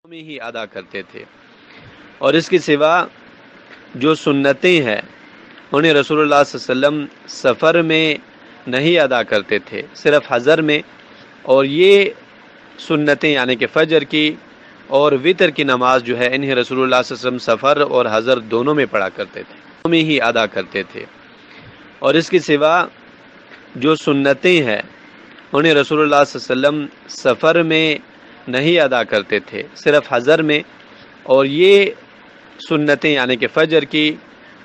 میں ہی ادا کرتے تھے، اور اس کے سوا جو سنتیں ہیں انہیں رسول اللہ صلی اللہ علیہ وسلم سفر میں نہیں ادا کرتے تھے، صرف حضر میں، اور یہ سنتیں یعنی کہ فجر کی اور وتر کی نماز جو ہے انہیں رسول اللہ صلی اللہ علیہ وسلم سفر اور حضر دونوں میں پڑھا کرتے تھے، میں ہی ادا کرتے تھے، اور اس کے سوا جو سنتیں ہیں انہیں رسول اللہ صلی اللہ علیہ وسلم سفر میں نہیں ادا کرتے تھے، صرف حضر میں، اور یہ سنتیں یعنی کہ فجر کی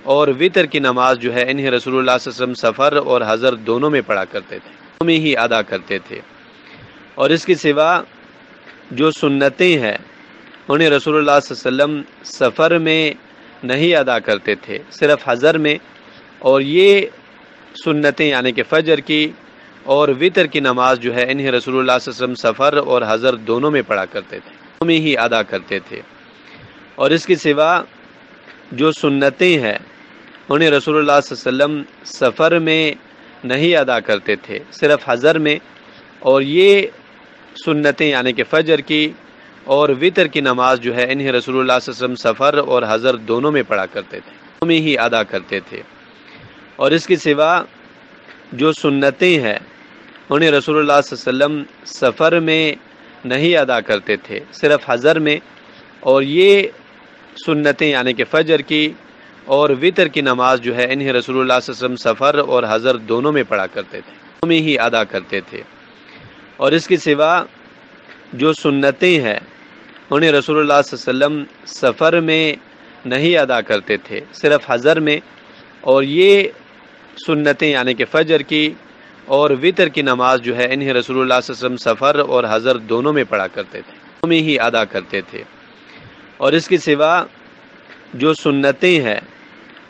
اور وتر کی نماز جو ہے انہیں رسول اللہ صلی اللہ علیہ وسلم سفر اور حضر دونوں میں پڑھا کرتے تھے، میں ہی ادا کرتے تھے، اور اس کے سوا جو سنتیں ہیں انہیں رسول اللہ صلی اللہ علیہ وسلم سفر میں نہیں ادا کرتے تھے، صرف حضر میں، اور یہ سنتیں یعنی کہ فجر کی اور وتر کی نماز جو ہے انہیں رسول اللہ صلی اللہ علیہ وسلم سفر اور حضر دونوں میں پڑھا کرتے تھے، میں ہی ادا کرتے تھے، اور اس کے سوا جو سنتیں ہیں انہیں رسول اللہ صلی اللہ علیہ وسلم سفر میں نہیں ادا کرتے تھے، صرف حضر میں، اور یہ سنتیں یعنی کہ فجر کی اور وتر کی نماز جو ہے انہیں رسول اللہ صلی اللہ علیہ وسلم سفر اور حضر دونوں میں پڑھا کرتے تھے، میں ہی ادا کرتے تھے، اور اس کے سوا جو سنتیں ہیں انہیں رسول اللہ صلی اللہ علیہ وسلم سفر میں نہیں ادا کرتے تھے، صرف حضر میں، اور یہ سنتیں یعنی کہ فجر کی اور وتر کی نماز جو ہے انہیں رسول اللہ صلی اللہ علیہ وسلم سفر اور حضر دونوں میں پڑھا کرتے تھے، میں ہی ادا کرتے تھے، اور اس کے سوا جو سنتیں ہیں انہیں رسول اللہ صلی اللہ علیہ وسلم سفر میں نہیں ادا کرتے تھے، صرف حضر میں، اور یہ سنتیں یعنی کہ فجر کی اور وتر کی نماز جو ہے انہیں رسول اللہ صلی اللہ علیہ وسلم سفر اور حضر دونوں میں پڑھا کرتے تھے، میں ہی ادا کرتے تھے، اور اس کے سوا جو سنتیں ہیں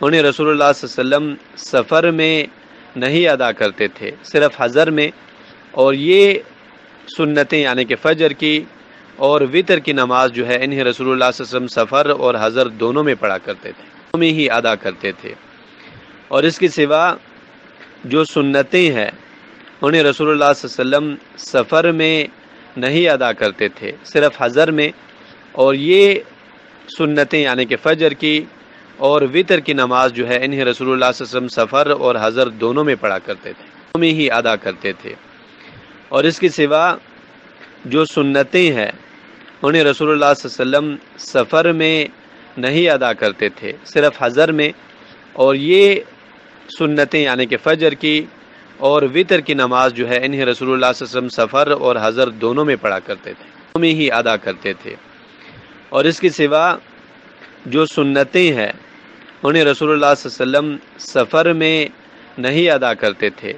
انہیں رسول اللہ صلی اللہ علیہ وسلم سفر میں نہیں ادا کرتے تھے، صرف حضر میں، اور یہ سنتیں یعنی کہ فجر کی اور وتر کی نماز جو ہے انہیں رسول اللہ صلی اللہ علیہ وسلم سفر اور حضر دونوں میں پڑھا کرتے تھے، میں ہی ادا کرتے تھے، اور اس کے سوا جو سنتیں ہیں انہیں رسول اللہ صلی اللہ علیہ وسلم سفر میں نہیں ادا کرتے تھے، صرف حضر میں، اور یہ سنتیں یعنی کہ فجر کی اور وتر کی نماز جو ہے انہیں رسول اللہ صلی اللہ علیہ وسلم سفر اور حضر دونوں میں پڑھا کرتے تھے، میں ہی ادا کرتے تھے، اور اس کے سوا جو سنتیں ہیں انہیں رسول اللہ صلی اللہ علیہ وسلم سفر میں نہیں ادا کرتے تھے، صرف حضر میں، اور یہ سنتیں یعنی کہ فجر کی اور وتر کی نماز جو ہے انہیں رسول اللہ صلی اللہ علیہ وسلم سفر اور حضر دونوں میں پڑھا کرتے تھے، میں ہی ادا کرتے تھے، اور اس کے سوا جو سنتیں ہیں انہیں رسول اللہ صلی اللہ علیہ وسلم سفر میں نہیں ادا کرتے تھے،